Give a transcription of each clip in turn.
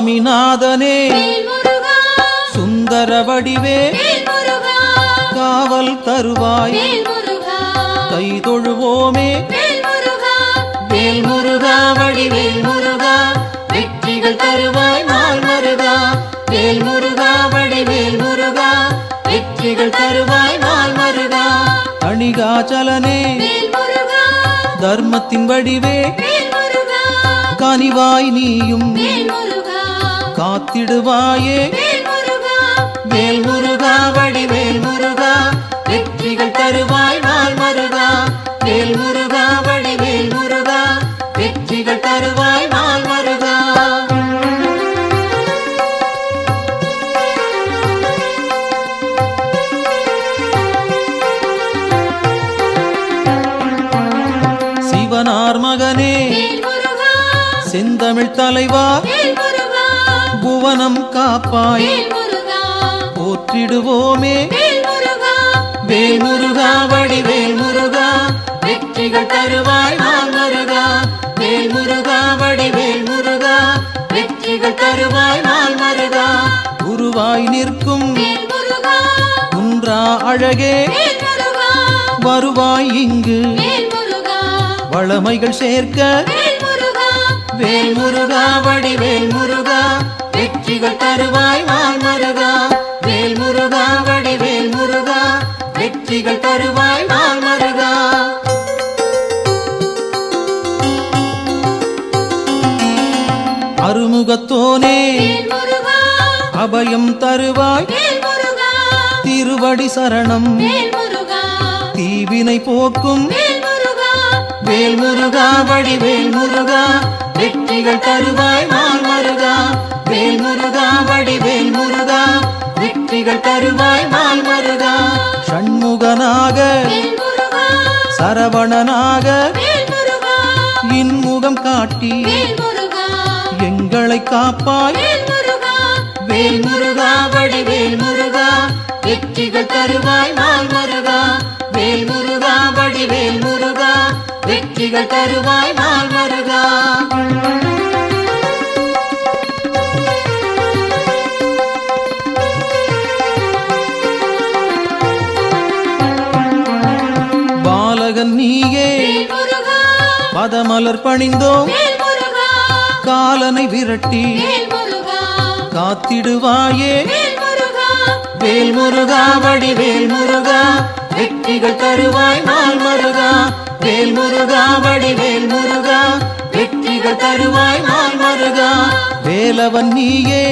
சுவாமிநாதனே சுந்தர வடிவே காவல் தருவாய் கை தொழுவோமே வேல் முருகா வடிவேல் முருகா வெற்றிகள் தருவாய் நாள் மருகா வேல் முருகா வடிவேல் முருகா வெற்றிகள் தருவாய் நாள் மருகா அணிகாச்சலனே தர்மத்தின் வடிவே கனிவாய் நீயும் காத்திடுவாயே வேல் முருகா வடிவேல் முருகா வெற்றிகள் தருவாய் நாள் மருகா வேல் முருகா வடிவேல் முருகா வெற்றிகள் தருவாய் நாள் மருகா சிவனார் மகனே செந்தமிழ் தலைவா புவனம் காப்பாய் போற்றிடுவோமே வேல் முருகா வடிவேல் முருகா வெற்றிகள் தருவாய் நாள் மருகா வேல் முருகா வடிவேல் முருகா வெற்றிகள் தருவாய் நாள் மருகா குருவாய் நிற்கும் குன்றா அழகே வருவாய் இங்கு வளமைகள் சேர்க்க வேல் முருகா வடிவேல் முருகா வெற்றிகள் தருவாய் நாள் மருகா வேல் முருகா வடிவேல் முருகா வெற்றிகள் தருவாய் நாள் மருகா அருமுகத்தோனே அபயம் தருவாய் திருவடி சரணம் தீவினை போக்கும் வேல் முருகா வடிவேல் முருகா வெற்றிகள் தருவாய் நாள் மருகா வேல் முருகா வடிவேல் முருகா வெற்றிகள் தருவாய் நாள் மருகா ஷண்முகனாக சரவணனாக இன்முகம் காட்டி எங்களை காப்பாய் வேல் முருகா வடிவேல் முருகா வெற்றிகள் தருவாய் நாள் மருகா வேல் முருகா வடிவேல் முருகா வெற்றிகள் தருவாய் நாள் மருகா பாலகன் நீயே பதமலர் பணிந்தோம் காலனை விரட்டி காத்திடுவாயே வேல் முருகா வடிவேல் முருகா வெற்றிகள் தருவாய் நாள் மருகா வேல் முருகா வடிவேல் முருகா வெற்றிகள் தருவாய் நாள் மருகா வேலவன் நீயே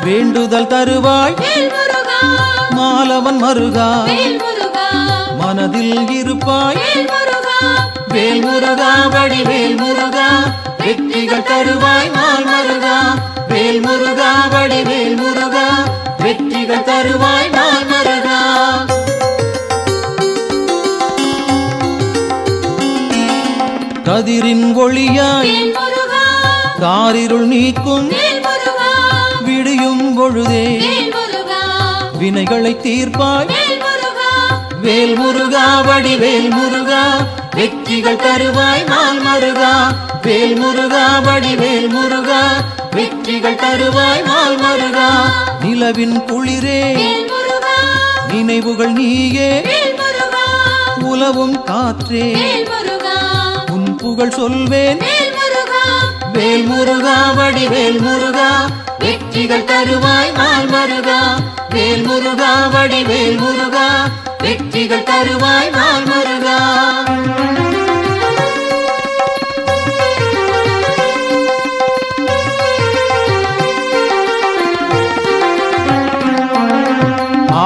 வேண்டுதல் தருவாய் மாலவன் மருகா மனதில் இருப்பாய் வேல் முருகா வடிவேல் முருகா வெற்றிகள் தருவாய் நாள் மருகா வேல் முருகா வடிவேல் முருகா வெற்றிகள் தருவாய் நாள் மருகா கதிரின் ஒளியாய் காரிருள் நீக்கும் விடியும் பொழுதே வினைகளை தீர்ப்பாய் வேல் முருகா வடிவேல் முருகா வெற்றிகள் தருவாய் நாள் மருகா வேல் முருகா வடிவேல் முருகா வெற்றிகள் தருவாய் நாள் மருகா நிலவின் குளிரே நினைவுகள் நீயே உலவும் காற்றே உன் புகழ் சொல்வேன் வேல் முருகா வடிவேல் முருகா வெற்றிகள் தருவாய் நாள் மருகா வேல் முருகா வடிவேல் முருகா வெற்றிகள் தருவாய் நாள் மருகா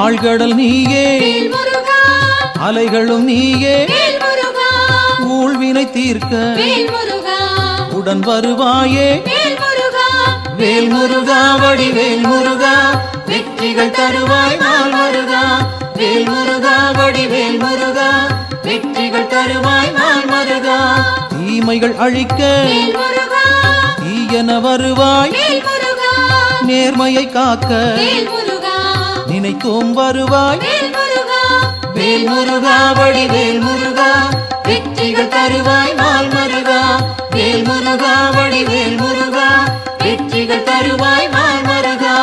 ஆழ்கடல் நீயே அலைகளும் நீயே ஊழ்வினை தீர்க்க உடன் வருவாயே வேல் முருகா வடிவேல் முருகா வெற்றிகள் தருவாய் நாள் மருகா வேல் முருகா வடிவேல் முருகா வெற்றிகள் தருவாய் நாள் மருகா தீமைகள் அழிக்க தீயன வருவாய் நேர்மையை காக்க நினைத்தோம் வருவாய் வேல் முருகா வடிவேல் முருகா வெற்றிகள் தருவாய் நாள் மருகா வேல் முருகா வடிவேல் முருகா வெற்றிகள் வெற்றிகள் தருவாய் நாள் மருகா.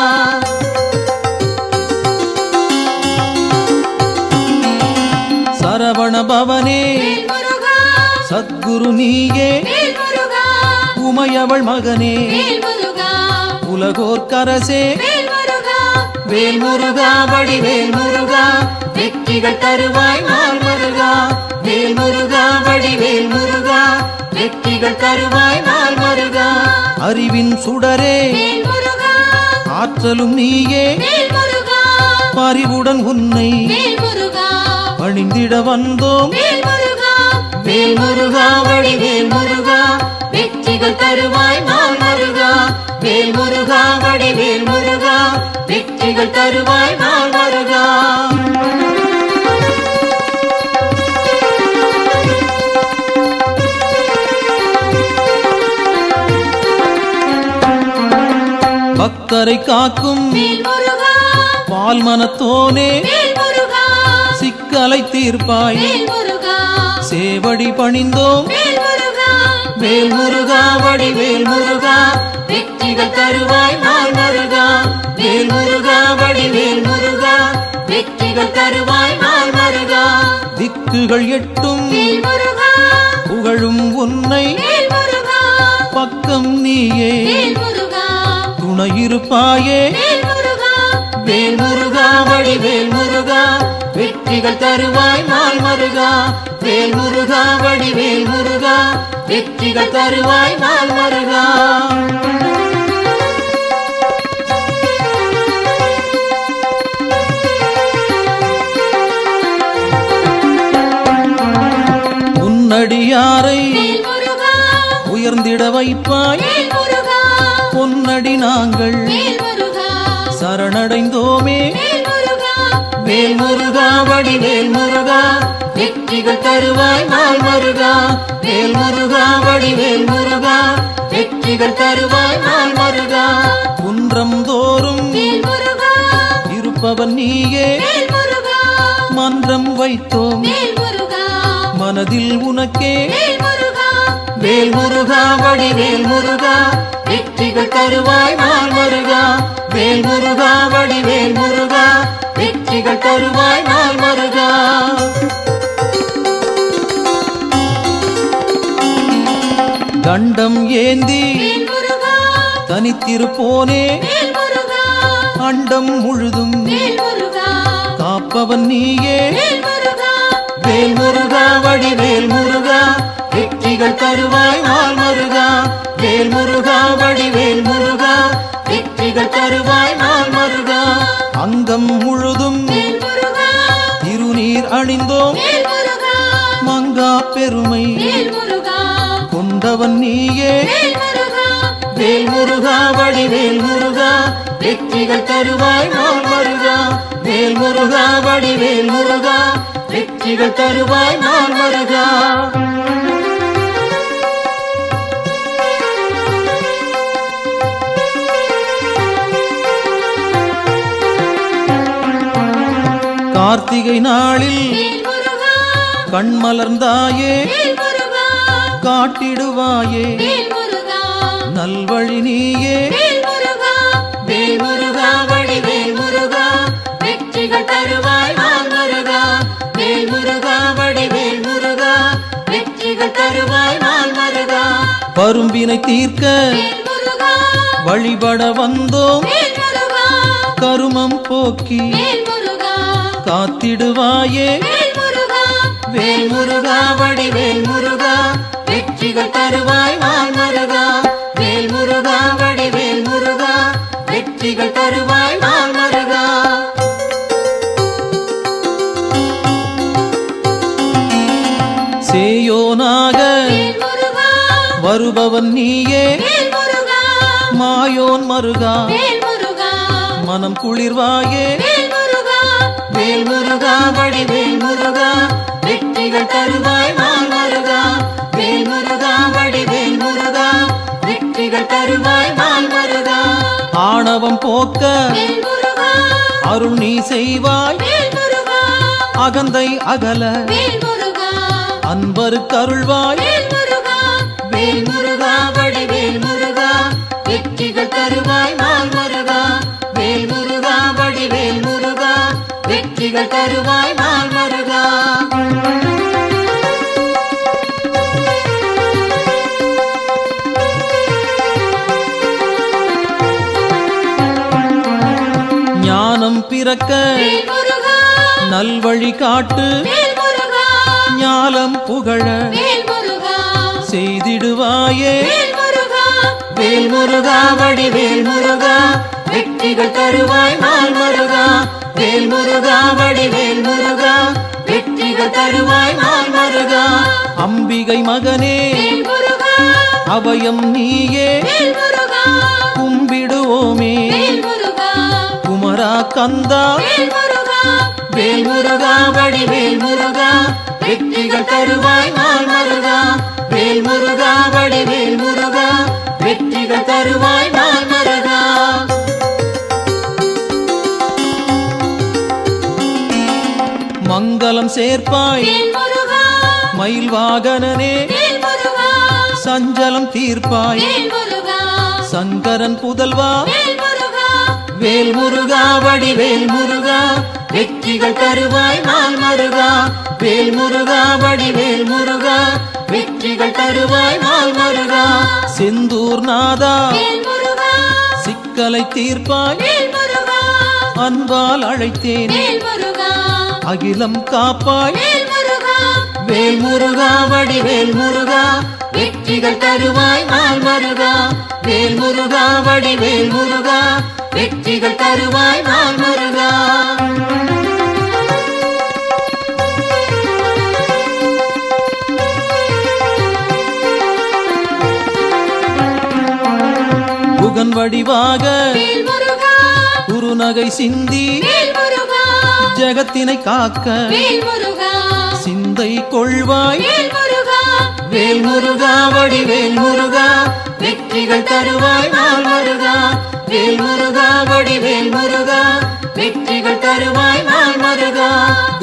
சரவண பவனே சத்குரு நீயே, உமையவள் மகனே உலகோர்க்கரசே, வேல் முருகா வடிவேல் முருகா, வெற்றிகள் தருவாய் நாள் மருகா. வேல் முருகா வடிவேல் முருகா, வெற்றிகள் தருவாய் நாள் மருகா. அறிவின் சுடரே ஆற்றலும் நீயே, பரிவுடன் உன்னை பணிந்திட வந்தோம். வேல் முருகா வடிவேல் முருகா, வெற்றிகள் தருவாய் நாள் மருகா. வேல் முருகா வடிவேல் முருகா, வெற்றிகள் தருவாய் நாள் மருகா. பக்தரை காக்கும் பால் மனத்தோனே, சிக்கலை தீர்ப்பாய் சேவடி பணிந்தோம். வேல் முருகா வடிவேல் முருகா, வெற்றிகள் தருவாய் நாள் மருகா. வேல் முருகா வடிவேல் முருகா, வெற்றிகள் தருவாய் நாள் மருகா. திக்குகள் எட்டும் புகழும் உன்னை, பக்கம் நீயே துணையிருப்பாயே. வேல் முருகா வடிவேல் முருகா, வெற்றிகள் தருவாய் நாள் மருகா. வேல் முருகா வடிவேல் முருகா, வெற்றிகள் தருவாய் நாள் மருகா. உன்னடியாரை உயர்ந்திட வைப்பாய், பொன்னடி நாங்கள் சரணடைந்தோமே. வேல் முருகா வடிவேல் முருகா, வெற்றிகள் தருவாய் நாள் மருகா. வேல் முருகா வடிவேல் முருகா, வெற்றிகள் தருவாய் நாள் மருகா. குன்றம் தோறும் இருப்பவன் நீயே, மன்றம் வைத்தோம் மனதில் உனக்கே. வேல் முருகா வடிவேல் முருகா, வெற்றிகள் தருவாய் நாள் மருகா. வேல் முருகா வடிவேல் முருகா, வெற்றிகள் தருவாய் நாள் மருகா. தண்டம் ஏந்தி தனித்திருப்போனே, அண்டம் முழுதும் காப்பவன் நீயே. வேல் முருகா வடிவேல் முருகா, வெற்றிகள் தருவாய் நாள் மருகா. வேல் முருகா வடிவேல் முருகா, வெற்றிகள் தருவாய் நாள் மருகா. அங்கம் முழுதும் திருநீர் அணிந்தோம், மங்கா பெருமை கொண்டவன் நீயே. வேல் முருகா வடிவேல் முருகா, வெற்றிகள் தருவாய் நாள் மருகா. வேல் முருகா வடிவேல் முருகா, வெற்றிகள் தருவாய் நாள் மருகா. கார்த்திகை நாளில் கண்மலர்ந்தாயே, காட்டிடுவாயே நல்வழி நீயே. வேல் முருகா வடிவேல் முருகா, வெற்றிகள் தருவாய் நாள் மருகா. வேல் முருகா வடிவேல் முருகா, வெற்றிகள் தருவாய் நாள் மருகா. பரும்பினை தீர்க்க வழிபட வந்தோம், கருமம் போக்கி காத்திடுவாயே. வேல் முருகா வடிவேல் முருகா, வெற்றிகள் தருவாய் நாள் மருகா. வேல் முருகா வடிவேல் முருகா, வெற்றிகள் தருவாய் நாள் மருகா. சேயோனாக வருபவன் நீயே, மாயோன் மருகா மனம் குளிர்வாயே. வேல் முருகா வடிவேல் முருகா, வெற்றிகள் தருவாய் நாள் மருகா. வேல் முருகா வடிவேல் முருகா, வெற்றிகள் தருவாய் நாள் மருகா. ஆணவம் போக்க அருள் நீ செய்வாய், அகந்தை அகல அன்பருக்கு அருள்வாய். வேல் முருகா வடிவேல் முருகா, வெற்றிகள் தருவாய் நாள் முருகா வேல் முருகா வடிவேல் முருகா வெற்றிகள் தருவாய் நாள் முருகா ஞானம் பிறக்க நல்வழி காட்டு ஞாலம் புகழ செய்திடுவாயே வேல் முருகா வடிவேல் முருகா வெற்றிகள் தருவாய் நாள் முருகா வேல் முருகா வடிவேல் முருகா வெற்றிகள் தருவாய் நாள் முருகா அம்பிகை மகனே அபயம் நீயே கும்பிடுவோமே குமரா கந்தா வேல் முருகா வடிவேல் முருகா வெற்றிகள் தருவாய் நாள் முருகா வேல் முருகா வடிவேல் முருகா வெற்றிகள் தருவாய் நாள் முருகா மங்களம் சேர்ப்பாய் மயில் வாகனனே சஞ்சலம் தீர்ப்பாய் சங்கரன் புதல்வா வேல் முருகா வடிவேல் முருகா வெற்றிகள் தருவாய் நாள் முருகா வேல் முருகா வடிவேல் முருகா வெற்றிகள் தருவாய் நாள் முருகா செந்தூர் நாதா சிக்கலை தீர்ப்பாய் அன்பால் அழைத்தேன் அகிலம் காப்பாய் வேல் முருகா வடிவேல் முருகா வெற்றிகள் தருவாய் நாள் முருகா வேல் முருகா வடிவேல் முருகா வெற்றிகள் தருவாய் நாள் முருகா புகன் வடிவாக குறுநகை சிந்தி ஜகத்தினை காக்க சிந்தை கொள்வாய் வேல் முருகா வடிவேல் முருகா வெற்றிகள் தருவாய் நாள் முருகா வேல் முருகா வடிவேல் முருகா வெற்றிகள் தருவாய் நாள் முருகா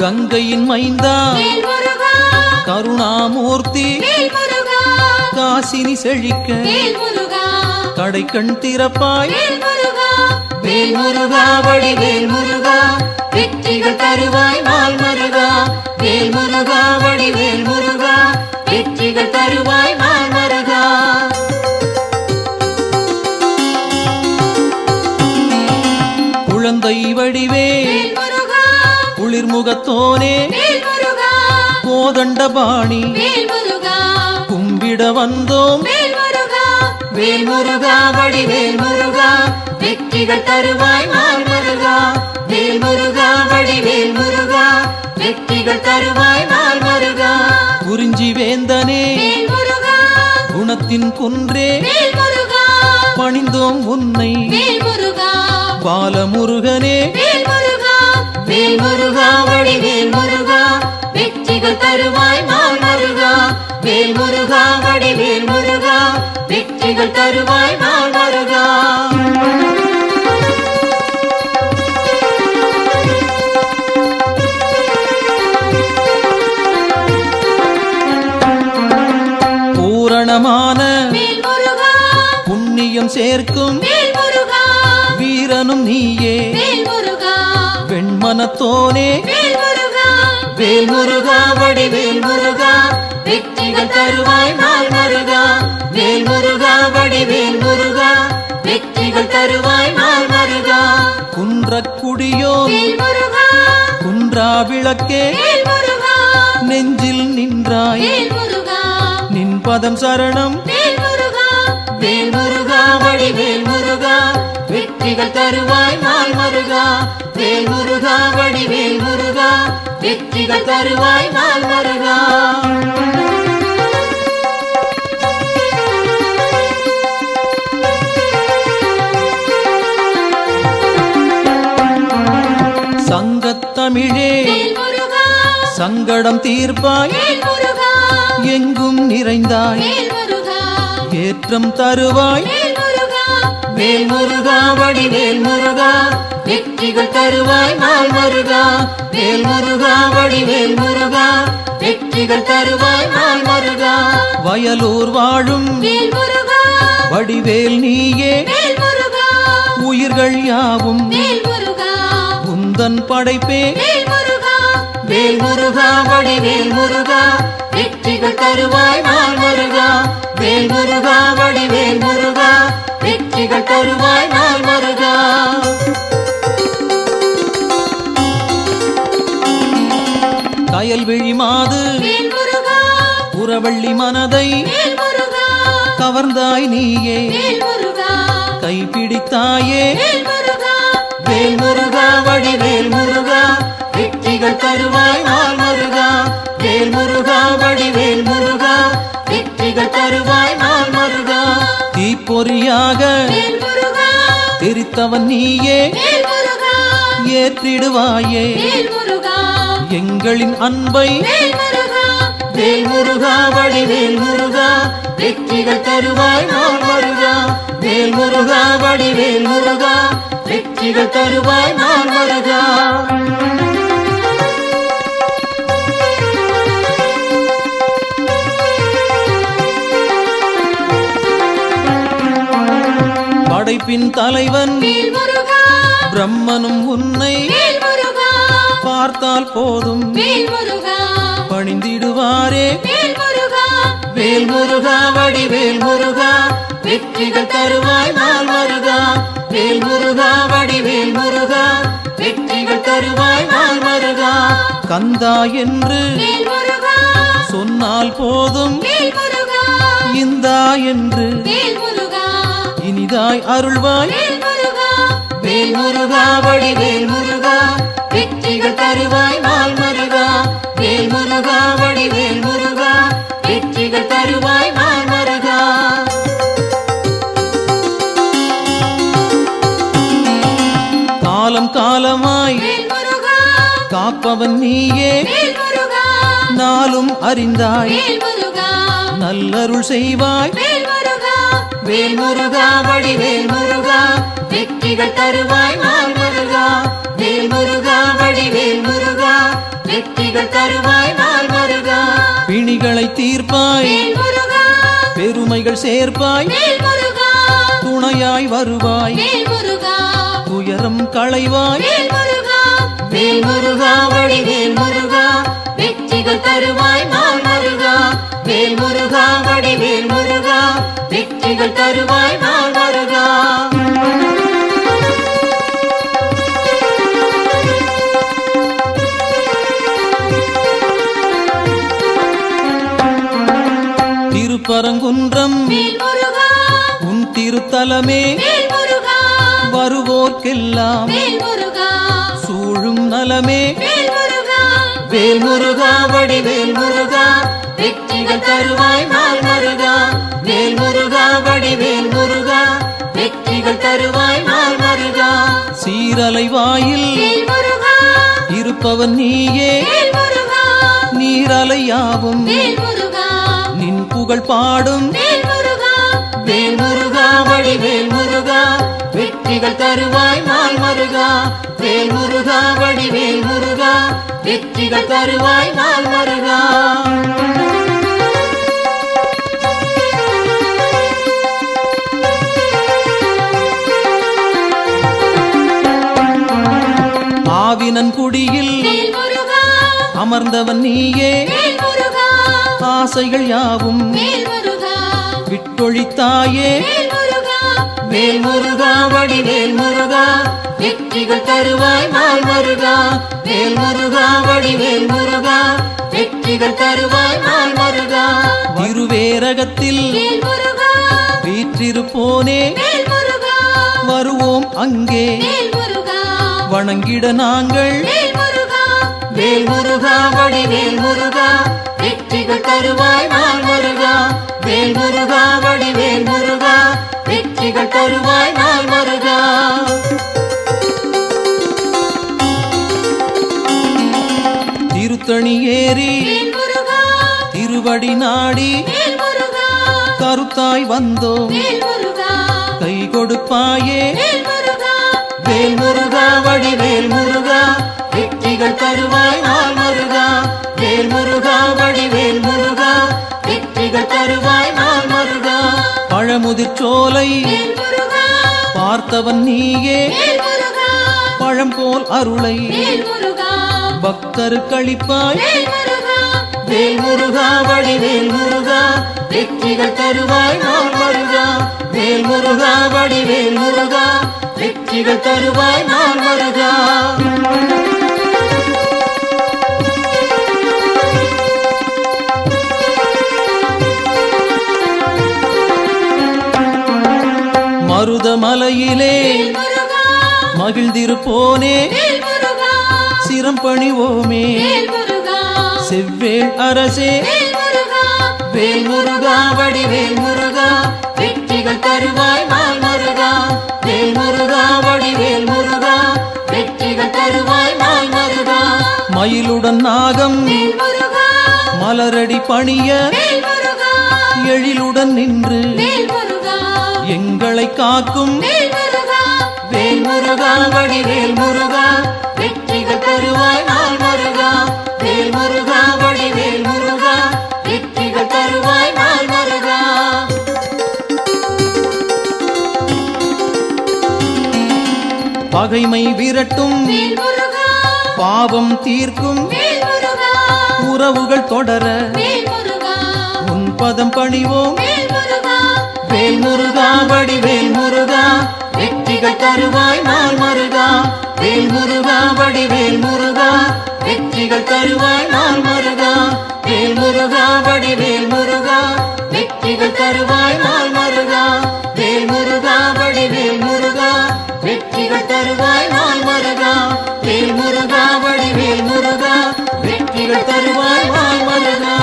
கங்கையின் மைந்தா கருணாமூர்த்தி காசினி செழிக்க கடை கண் திறப்பாய் வேல் முருகா வடிவேல் முருகா வெற்றிகள் தருவாய் நாள் முருகா வேல் முருகா வடிவேல் முருகா வெற்றிகள் தருவாய் நாள் முருகா குழந்தை வடிவேல் குளிர்முகத்தோனே கோதண்டபாணி கும்பிட வந்தோம் வேல் முருகா வடிவேல் முருகா வெற்றிகள் தருவாய் நாள் முருகா வேல் முருகா வடிவேல் முருகா வெற்றிகள் தருவாய் நாள் முருகா குறிஞ்சி வேந்தனே குணத்தின் குன்றே பணிந்தோம் உன்னை பாலமுருகனே வேல் முருகா வடிவேல் முருகா வெற்றிகள் தருவாய் நாள் முருகா வேல் முருகா வடிவேல் முருகா வெற்றிகள் தருவாய் நாள் முருகா பூரணமான புண்ணியம் சேர்க்கும் வீரனும் நீயே வெண்மனத்தோனே வேல் முருகா வடிவேல் முருகா வெற்றிகள் தருவாய் நாள் முருகா வேல் முருகா வடிவேல் முருகா வெற்றிகள் தருவாய் நாள் முருகா குன்றக்குடியோ குன்றா விளக்கே நெஞ்சில் நின்றாய் நின் பதம் சரணம் வேல் முருகா வடிவேல் முருகா வெற்றிகள் தருவாய் நாள் முருகா வேல் முருகா வடிவேல் முருகா வெற்றிகள் தருவாய் நாள் முருகா சங்கத்தமிழே சங்கடம் தீர்ப்பாய் எங்கும் நிறைந்தாய் ஏற்றம் தருவாய் வேல் முருகா வடிவேல் முருகா வெற்றிகள் தருவாய் நாள் முருகா வேல் முருகா வடிவேல் முருகா வெற்றிகள் தருவாய் நாள் முருகா வயலூர் வாழும் வடிவேல் நீயே உயிர்கள் யாவும் வேல் முருகா உந்தன் படைப்பே வேல் முருகா வேல் முருகா வடிவேல் முருகா வெற்றிகள் தருவாய் நாள் முருகா வேல் முருகா வடிவேல் முருகா வெற்றிகள் தருவாய் நாள் முருகா கயல்விழி மாது வேல் முருகா புறவள்ளி மனதை வேல் முருகா கவர்ந்தாய் நீயே வேல் முருகா கைப்பிடித்தாயே வேல் முருகா வேல் முருகா வடிவேல் முருகா வெற்றிகள் தருவாய் நாள் முருகா வேல் முருகா வடிவேல் முருகா வெற்றிகள் தருவாய் நாள் முருகா தீப்பொறியாக வேல் முருகா தெரித்தவன் நீயே வேல் முருகா ஏற்றிடுவாயே வேல் முருகா எங்களின் அன்பை வேல் முருகா வேல் முருகா வடிவேல் முருகா வெற்றிகள் தருவாய் நாள் முருகா வேல் முருகா வடிவேல் முருகா வெற்றிகள் தருவாய் நாள் முருகா படைப்பின் தலைவன் வேல் முருகா பிரம்மனும் உன்னை வேல் முருகா பார்த்தால் போதும் வேல் முருகா பணிந்திடுவாரே வேல் முருகா வேல் முருகா வடிவேல் முருகா வெற்றிகள் தருவாய் நாள் முருகா வேல் முருகா வடிவேல் முருகா வெற்றிகள் தருவாய் நாள் முருகா கந்தா என்று வேல் முருகா சொன்னால் போதும் வேல் முருகா இந்தா என்று வேல் முருகா இனிதாய் அருள்வாய் வேல் முருகா வேல் முருகா வடிவேல் முருகா வெற்றிகள் தருவாய் நாள் முருகா வேல் முருகா வடிவேல் முருகா வெற்றிகள் தருவாய் நாள் முருகா காலம் காலமாய் வேல் முருகா காப்பவன் நீயே வேல் முருகா நாளும் அறிந்தாய் வேல் முருகா நல்லருள் செய்வாய் வேல் முருகா வேல் முருகா வடிவேல் முருகா வெற்றிகள் தருவாய் நாள் முருகா வேல் முருகா வடிவேல் முருகா வெற்றிகள் தருவாய் நாள் முருகா பிணிகளை தீர்ப்பாய் வேல் முருகா பெருமைகள் சேர்ப்பாய் வேல் முருகா துணையாய் வருவாய் வேல் முருகா துயரம் களைவாய் வேல் முருகா வேல் முருகா வடிவேல் முருகா வெற்றிகள் தருவாய் நாள் முருகா வேல் முருகா வடிவேல் முருகா வெற்றிகள் தருவாய் நாள் முருகா திருப்பரங்குன்றம் வேல் முருகா உன் திருத்தலமே வேல் முருகா வருவோர்க்கெல்லாம் வேல் முருகா சூழும் நலமே வேல் முருகா வேல் முருகா வடிவேல் முருகா வெற்றிகள் தருவாய் நாள் முருகா வேல் முருகா வடிவேல் முருகா வெற்றிகள் தருவாய் நாள் முருகா சீரலை வாயில் வேல் முருகா இருப்பவன் நீயே வேல் முருகா நீரலையாவும் வேல் முருகா நின் புகழ் பாடும் வேல் முருகா வேல் முருகா வடிவேல் முருகா வெற்றிகள் தருவாய் நாள் முருகா வேல் முருகா வடிவேல் முருகா வெற்றிகள் தருவாய் நாள் முருகா ஆவினன் குடியில் வேல் முருகா அமர்ந்தவன் நீயே வேல் முருகா ஆசைகள் யாவும் வேல் முருகா விட்டொழித்தாயே வேல் முருகா வேல் முருகா வடிவேல் முருகா வெற்றிகள் தருவாய் நாள் முருகா வேல் முருகா வடிவேல் முருகா வெற்றிகள் தருவாய் நாள் முருகா திருவேரகத்தில் வேல் முருகா வீற்றிருப்போனே வேல் முருகா வருவோம் அங்கே வேல் முருகா வணங்கிட நாங்கள் வேல் முருகா வேல் முருகா வடிவேல் முருகா வெற்றிகள் தருவாய் நாள் முருகா வேல் முருகா வடிவேல் முருகா வெற்றிகள் தருவாய் நாள் முருகா திருத்தணி ஏறி வேல் முருகா திருவடி நாடி வேல் முருகா கருத்தாய் வந்தோம் வேல் முருகா கை கொடுப்பாயே வேல் முருகா வேல் முருகா வடிவேல் முருகா வெற்றிகள் தருவாய் நாள் முருகா வேல் முருகா வடிவேல் முருகா வெற்றிகள் தருவாய் நாள் முருகா பழமுதிர்ச்சோலை வேல் முருகா பார்த்தவன் நீயே வேல் முருகா பழம் போல் அருளை வேல் முருகா பக்தருக்களிப்பாய் வேல் முருகா வேல் முருகா வடிவேல் முருகா வெற்றிகள் தருவாய் நாள் முருகா வேல் முருகா வடிவேல் முருகா வெற்றிகள் தருவாய் நாள் முருகா மருதமலையிலே வேல் முருகா மகிழ்ந்திருப்போனே வேல் முருகா சிரம் பணிவோமே வேல் முருகா செவ்வேள் அரசே வேல் முருகா வேல் முருகா வடிவேல் முருகா வெற்றிகள் தருவாய் நாள் முருகா வேல் முருகா வடிவேல் முருகா வெற்றிகள் தருவாய் நாள் முருகா மயிலுடன் நாகம் வேல் முருகா மலரடி பணிய வேல் முருகா எழிலுடன் நின்று வேல் முருகா எங்களை காக்கும் வேல் முருகா வேல் முருகா வடிவேல் முருகா வெற்றிகள் தருவாய் நாள் முருகா வேல் முருகா வடிவேல் முருகா வெற்றிகள் தருவாய் நாள் முருகா பகைமை விரட்டும் வேல் முருகா பாவம் தீர்க்கும் வேல் முருகா உறவுகள் தொடர வேல் முருகா உன் பதம் பணிவோம் வேல் முருகா வேல் முருகா வடிவேல் முருகா வெற்றிகள் தருவாய் நாள் முருகா வேல் முருகா வடிவேல் முருகா வெற்றிகள் தருவாய் நாள் முருகா வேல் முருகா வடிவேல் முருகா வெற்றிகள் தருவாய் நாள் முருகா வேல் முருகா வடிவேல் முருகா வெற்றிகள் தருவாய் நாள் முருகா வேல் முருகா வடிவேல் முருகா வெற்றிகள் தருவாய் நாள் முருகா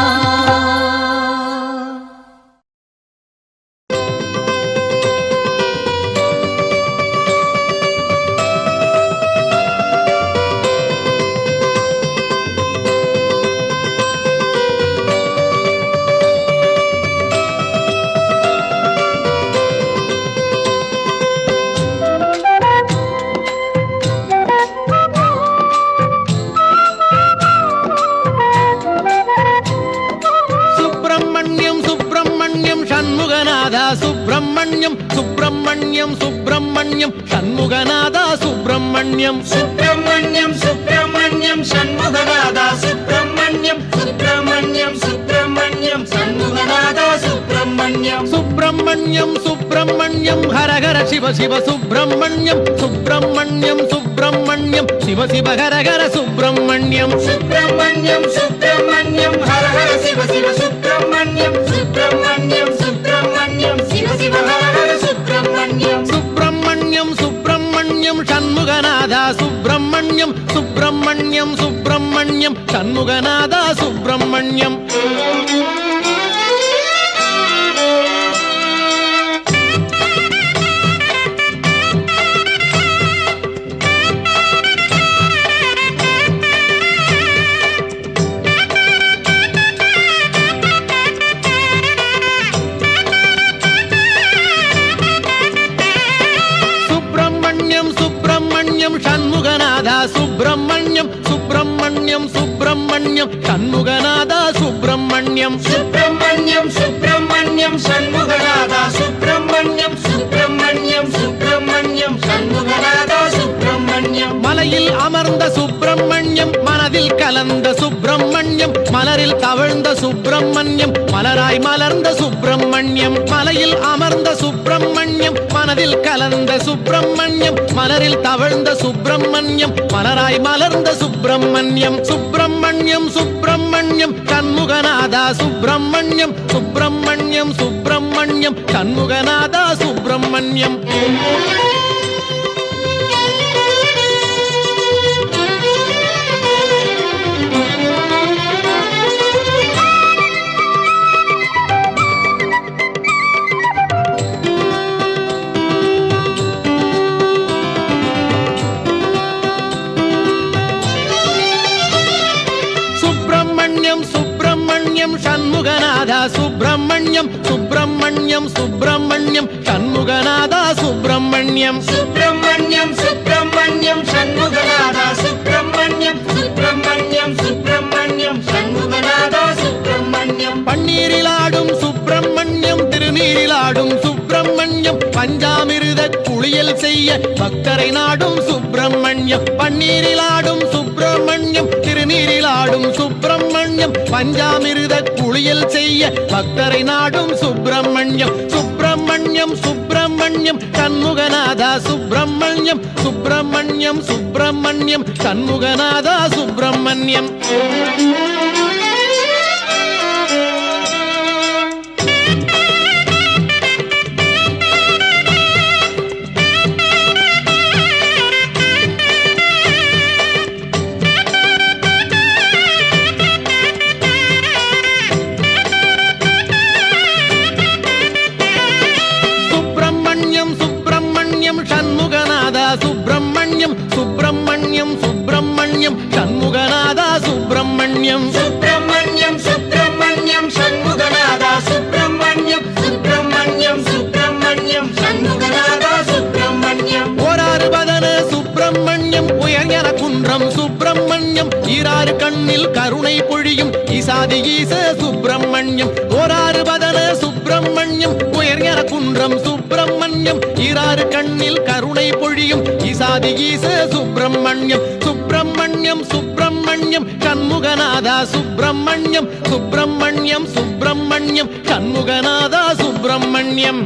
சுப்பிரமணியம் சுப்பிரமணியம் சுப்பிரமணியம் சண்முகநாதா சுப்பிரமணியம் சுப்பிரமணியம் சுப்பிரமணியம் சண்முகநாதா சுப்பிரமணியம் சுப்பிரமணியம் சுப்பிரமணியம் சண்முகநாதா சுப்பிரமணியம் சுப்பிரமணியம் சுப்பிரமணியம் ஹரஹர சிவ சிவ சுப்பிரமணியம் சுப்பிரமணியம் சுப்பிரமணியம் சிவ சிவ ஹரஹர சுப்பிரமணியம் சுப்பிரமணியம் சுப்பிரமணியம் ஹர ஹர சிவ சிவ சுப்பிரமணியம் சுப்பிரமணியம் சுப்பிரமணியம் சிவ சிவ ஹர ஹர சுப்பிரமணியம் சுப்பிரமணியம் சுப்பிரமணியம் சண்முகநாதா சுப்பிரமணியம் சுப்பிரமணியம் சுப்பிரமணியம் சண்முகநாதா சுப்பிரமணியம் சண்முகநாதா சுப்பிரமணியம் சுப்பிரமணியம் சுப்பிரமணியம் சண்முகநாதா சுப்பிரமணியம் சுப்பிரமணியம் சுப்பிரமணியம் சண்முகநாதா சுப்பிரமணியம் சுப்பிரமணியம் சுப்பிரமணியம் சண்முகநாதா சுப்பிரமணியம் மலையில் அமர்ந்த சுப்பிரமணியம் மனதில் கலந்த சுப்பிரமணியம் மலரில் தவழ்ந்த சுப்பிரமணியம் மலராய் மலர்ந்த சுப்பிரமணியம் மலையில் அமர்ந்த சுப்பிரமணியம் மனதில் கலந்த சுப்பிரமணியம் மலரில் தவழ்ந்த சுப்பிரமணியம் மலராய் மலர்ந்த சுப்பிரமணியம் சுப்பிரமணியம் சுப்பிரமணியம் சண்முகநாதா சுப்பிரமணியம் சுப்பிரமணியம் சுப்பிரமணியம் சண்முகநாதா சுப்பிரமணியம் சண்முகநாதா சுப்பிரமணியம் சுப்பிரமணியம் சுப்பிரமணியம் சண்முகநாதா சுப்பிரமணியம் சுப்பிரமணியம் சுப்பிரமணியம் சண்முகநாதா சுப்பிரமணியம் சுப்பிரமணியம் சுப்பிரமணியம் சண்முகநாதா சுப்பிரமணியம் பன்னீரிலாடும் சுப்பிரமணியம் திருநீரிலாடும் சுப்பிரமணியம் பஞ்சாமிருத குளியல் செய்ய பக்தரை நாடும் சுப்பிரமணியம். பன்னீரில் ஆடும் சுப்பிரமணியம், திருநீரில் ஆடும் சுப்பிரமணியம், பஞ்சாமிர்த குளியல் செய்ய பக்தரை நாடும் சுப்பிரமணியம். சுப்பிரமணியம் சுப்பிரமணியம் சண்முகநாதா சுப்பிரமணியம், சுப்பிரமணியம் சுப்பிரமணியம் சண்முகநாதா சுப்பிரமணியம். சண்முகநாதா சுப்பிரமணியம், சுப்பிரமணியம் சுப்பிரமணியம் சண்முகநாதா சுப்பிரமணியம். சுப்பிரமணியம் சுப்பிரமணியம் சண்முகநாதா சுப்பிரமணியம், சுப்பிரமணியம் சுப்பிரமணியம் சண்முகநாதா சுப்பிரமணியம். ஓராறு பதன சுப்பிரமணியம், உயர்ஞர குன்றம் சுப்பிரமணியம், ஈராறு கண்ணில் கருணை பொழியும் ஈசாதி ஈச சுப்பிரமணியம். ஓராறு பதன சுப்பிரமணியம், உயர்ஞர குன்றம் சுப்பிரமணியம், ஈராறு கண்ணில் கருணை பொழியும் ஈசாதி ஈச சுப்பிரமணியம். சுப்பிரமணியம் சுப்பிரமணியம் சண்முகநாதா சுப்பிரமணியம், சுப்பிரமணியம் சுப்பிரமணியம் சண்முகநாதா சுப்பிரமணியம்.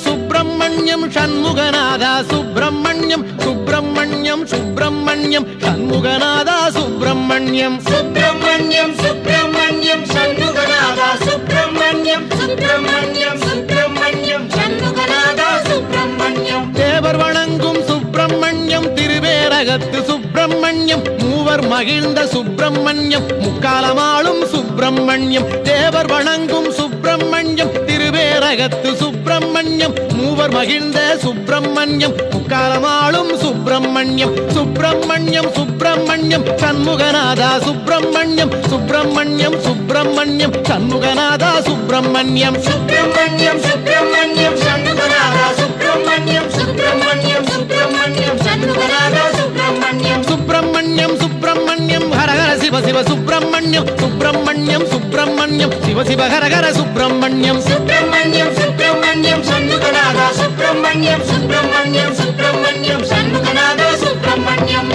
சுப்பிரமணியம் சண்முகநாதா சுப்பிரமணியம், சுப்பிரமணியம் சுப்பிரமணியம் சண்முகநாதா சுப்பிரமணியம். சுப்பிரமணியம் சுப்பிரமணியம் சண்முகநாதா சுப்பிரமணியம், சுப்பிரமணியம் சுப்பிரமணியம் சண்முகநாதா சுப்பிரமணியம். தேவர் வணங்கும் சுப்பிரமணியம், திருவேரகத்து சுப்பிரமணியம், மூவர் மகிழ்ந்த சுப்பிரமணியம், முக்காலமாளும் சுப்பிரமணியம். தேவர் வணங்கும் சுப்பிரமணியம், திருவேரகத்து சுப்பிரமணியம், மூவர் மகிழ்ந்த சுப்பிரமணியம், முக்காலமாளும் சுப்பிரமணியம். சுப்பிரமணியம் சுப்பிரமணியம் சண்முகநாதா சுப்பிரமணியம், சுப்பிரமணியம் சுப்பிரமணியம் சண்முகநாதா சுப்பிரமணியம். சுப்பிரமணியம் சுப்பிரமணியம் சண்முகநாதா சுப்பிரமணியம், சுப்பிரமணியம் சுப்பிரமணியம் சண்முகநாதா சுப்பிரமணியம். சுப்பிரமணியம் சுப்பிரமணியம் ஹரஹர சிவ சிவ சுப்பிரமணியம், சுப்பிரமணியம் சுப்பிரமணியம் சிவ சிவ ஹரஹர சுப்பிரமணியம். சுப்பிரமணியம் சுப்பிரமணியம் சண்முகநாதா சுப்பிரமணியம், சுப்பிரமணியம் சுப்பிரமணியம் சண்முகநாதா சுப்பிரமணியம்.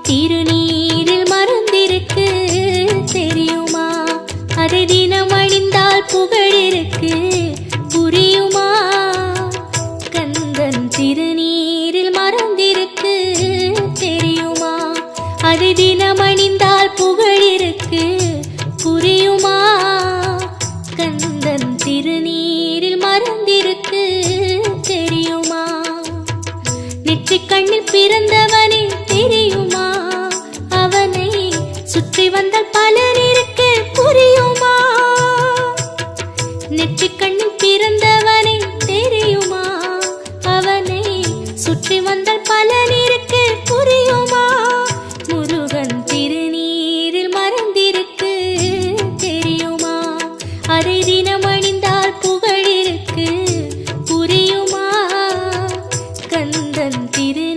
திருநீரில் மறந்திருக்கு தெரியுமா, அதை தினம் அணிந்தால் புகழிருக்கு புரியுமா. கந்தன் திருநீரில் மறந்திருக்கு தெரியுமா, அதை தினம் அணிந்தால் புகழிருக்கு புரியுமா. கந்தன் திருநீரில் மறந்திருக்கு தெரியுமா. நெற்றிக் கண்ணில் பிறந்தவனே தெரியுமா, அவனை சுற்றி வந்தால் பலன் இருக்கு புரியுமா. நெற்றிக் கண்ணில் பிறந்தவனே தெரியுமா, அவனை சுற்றி வந்தால் பலன் இருக்கு புரியுமா. முருகன் திருநீரில் மறந்திருக்கு தெரியுமா, அதை தினம் அணிந்தால் புகழிருக்கு புரியுமா. கந்தன் திரு